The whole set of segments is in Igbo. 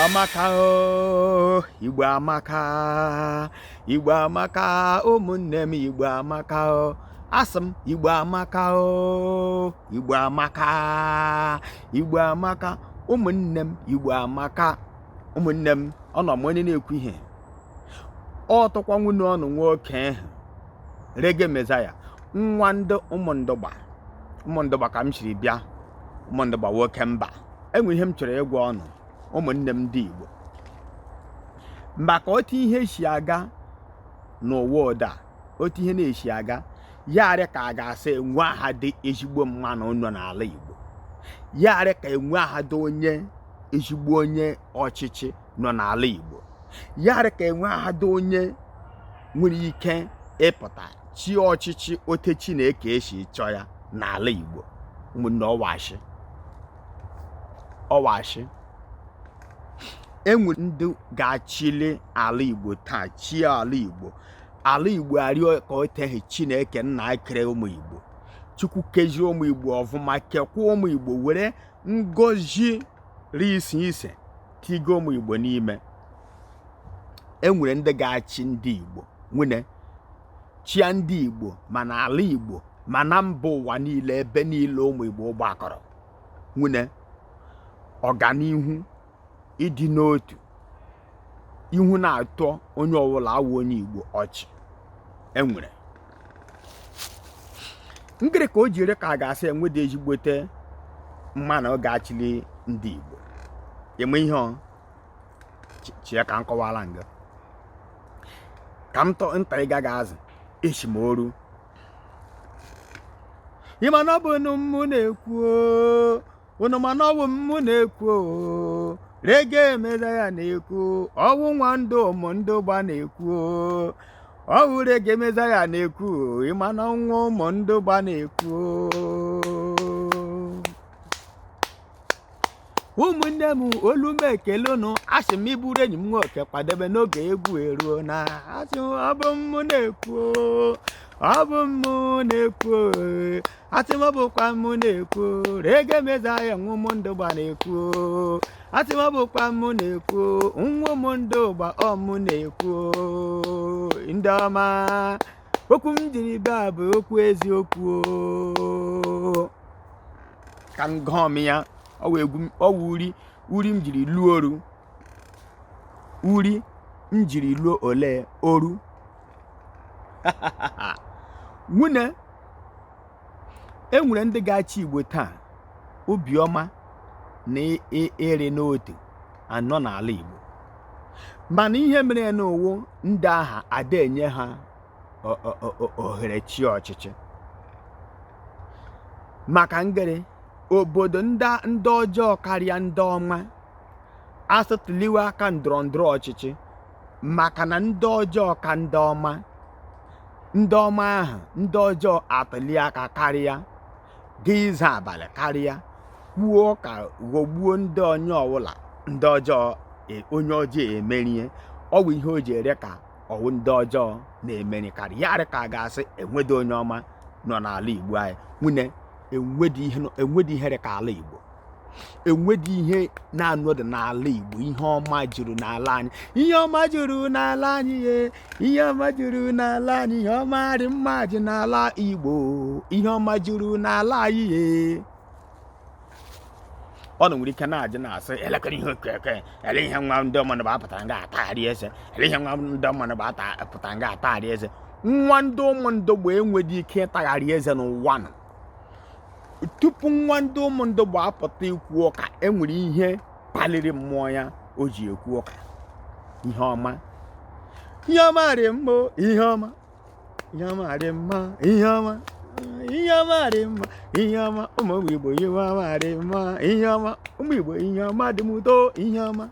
amaka o, Igbo amaka, Igbo amaka, ụmụnne m Igbo amaka o, asị m Igbo amaka o, Igbo amaka, Igbo amaka, ụmụnne m Igbo amaka, ụmụnne m ọ nọ m onye na-ekwu ihe ọ tụkwa nwunye ọnụ nwoke Reggae Messiah nwa ndị ụmụndụgba ka m siri bịa ụmụndụgba nwoke mba enwe ihe m chọrọ ịgwa ọnụ ụmụnne m ndị Igbo maka otu ihe si aga n'ụwa ụda otu ihe na-esi aga yarị ka a ga-asị enwe aha dị ezigbo mmanụ nọ n'ala Igbo yarị ka enwe aha dị onye ezigbo onye ọchịchị nọ n'ala Igbo yarị ka enwe aha dị onye nwere ike ịpụta chi ọchịchị ote Chineke esi chọọ ya n'ala Igbo ụmụnne ọwashi enwere ndị ga-achịli ala Igbo taa chi ala Igbo arịọ ka o teghi Chineke nna kere ụmụ Igbo Chukwu kezie ụmụ Igbo ọfụma kekwa ụmụ Igbo were ngozi ise tigo ụmụ Igbo n'ime enwere ndị ga-achị ndị Igbo nwune chia ndị Igbo ma na ala Igbo ma na mba ụwa niile ebe niile ụmụ Igbo gbakọrọ nwune ọganihu ịdị n'otu ihu na-atọ onye ọbụla awụ onye Igbo ọchị enwere ngịrị ka o jiri ka a ga-asị enwede ezigbote mmanụ ọ ga-achịli ndị Igbo eme ihe ọ chie ka m kọwara nga ka m tọ nta ịga ga-azụ eshimoru ịma na ọ bụ mụ na-ekwu unu mana ọ bụ mụ na-ekwu Reggae Messiah na-ekwu ọwụ nwa ndụ ụmụndụ gba na-ekwu ọwụ Reggae Messiah na-ekwu ịma na nwa ụmụndụ gba na-ekwu ụmụnne m olu m ekele unu asị m iburu enyi m nwoke kwadebe n'oge egwu eruo na asị ọ bụ mụ na-ekwu ọ bụ mụ na-ekwu asị m ọ bụkwa mụ na-ekwu Reggae Messiah nwa ụmụndụ gba na-ekwu asị m ọ bụkwa mụ na-ekwu nwa ụmụndụ gba ọ mụ na-ekwu ndị ọma okwu m jiri bịa bụ okwu eziokwu ka m gụọ m ya ọwụ uri m jiri lụọ oru uri m jiri lụọ ole oru nwune enwere ndị ga-achị Igbo taa obiọma na ere n'otu anọ n'ala Igbo mana ihe mere n'owu ndị agha ada enye ha ohere chi ọchịchị maka ngere obodo ndị ọjọọ karịa ndị ọma asatụliwe aka ndọrọndọrọ ọchịchị maka na ndị ọjọọ ka ndị ọma ahụ ndị ọjọọ atụli aka karịa ga-ịza abalị karịa kwuo ka ghọgbuo ndị onye ọbụla ndị ọjọọ onye ọjọọ emerie ọ bụ ihe o ji ere ka ọwụ ndị ọjọọ na-emeri karịa yarị ka a ga-asị enwedo onye ọma nọ n'ala Igbo anyị nwune enwedi ihere ka ala Igbo enwedi ihe na-anọdụ n'ala Igbo ihe ọma juru n'ala anyị ihe ọma juru n'ala anyị ihe ọma juru n'ala anyị ihe ọma dị mma ji n'ala Igbo ihe ọma juru n'ala anyị ọ na nwere ike na-ajụ na-asị elekere ihe okeke ele ihe nwa ndị ọmanụ bụ apụtara nga atagharị eze ele ihe nwa ndị ọmanụ bụ apụtara nga atagharị eze nwa ndị ụmụndụ bụ enwedị ike ịtagharị eze n'ụwa nọ tupu nwa ndị ụmụndụ bụ apụta ikwu ụka enwere ihe kpaliri mmụọ ya o ji ekwu ụka ihe ọma dị mma ihe ọma dị mma ihe ọma dị mma ihe ọma ụmụ Igbo ihe ọma dị mma ihe ọma ụmụ Igbo ihe ọma dị m ụtọ ihe ọma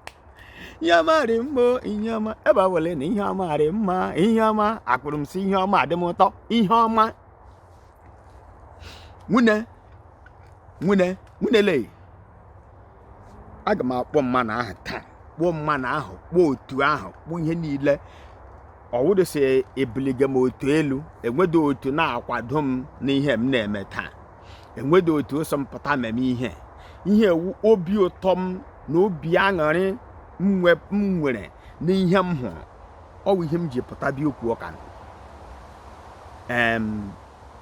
dị mma ihe ọma ebe awele na ihe ọma dị mma ihe ọma akpụrụ m si ihe ọma dị m ụtọ ihe ọma nwune le aga m akpọ mmanụ ahụ taa kpọọ mmanụ ahụ kpọọ otu ahụ kpọọ ihe niile ọwụdụ si ebulige m otu elu enwedo otu na-akwado m n'ihe m na-eme taa enwedo otu ụsọ mpụta mmemme ihe ewu obi ụtọ m na obi aṅụrị nwere n'ihe m hụrụ ọ bụ ihe m ji pụta bịa okwu ọka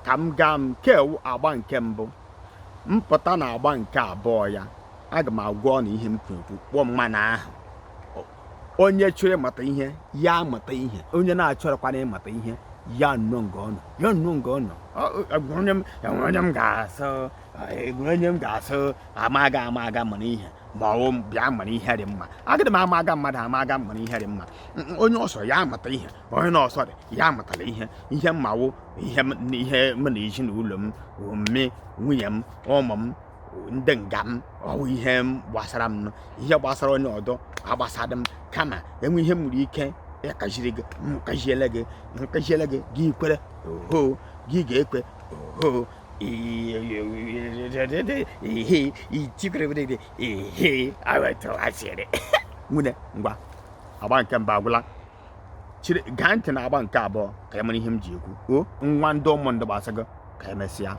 ka m gaa nke agba nke mbụ mpụta na agba nke abụọ ya aga m agwa na ihe m kwuru kpọọ mmanụ ahụ onye chọrọ ịmata ihe ya amata ihe onye na-achọrọkwana ịmata ihe ya nnọọ nga ọ nọ ya nnọọ nga ọ nọ onye m ga-asụ amaga mana ihe ma ọ bịa mara ihe dị mma agịdị m amaga mmadụ amaga mara ihe dị mma onye ọsọ ya amata ihe onye na ọsọ dị ya amatala ihe mmawo ihe m na ezinụlọ m omume nwunye m ụmụ m ndị nga m ọwụ ihe gbasara m ihe gbasara onye ọdọ agbasada m kama enwe ihe nwere ike ịkajiri gị nkajiele gị gị kwere oho gị ga-ekwe oho nwunye ngwa agba nke mbụ agwụla chiri gaa ntị na agba nke abụọ ka e mara ihe m ji ekwu o nwa ndị ụmụ ndị gbasa gị ka emesịa